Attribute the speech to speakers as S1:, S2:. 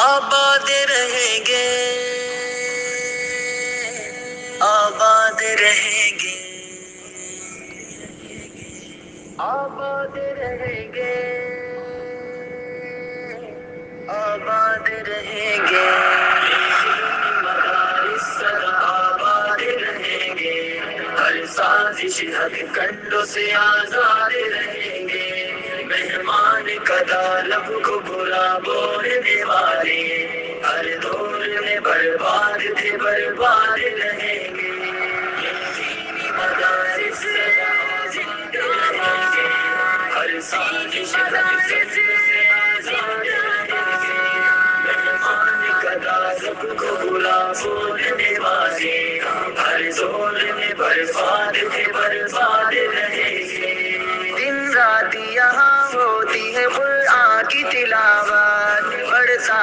S1: آباد رہیں گے، آباد رہیں گے، آباد رہیں گے، آباد رہیں گے، مدارس سدا آباد رہیں گے، ہر سازش ہتھ کنڈوں سے آزاد رہیں گے، مہمان قدا لب کو برا بولنے والے ہر دور میں برباد تھے، برباد رہیں گے، یتیمی مدارس سدا زندہ رہیں گے، ہر سازش ہتھ کنڈوں سے آزاد رہیں گے، مہمان قدا لب کو برا بولنے والے ہر دور میں برباد تھے، برباد رہیں گے، دن رات یہاں ہوتی ہے قرآن کی تلاوت، پڑھتا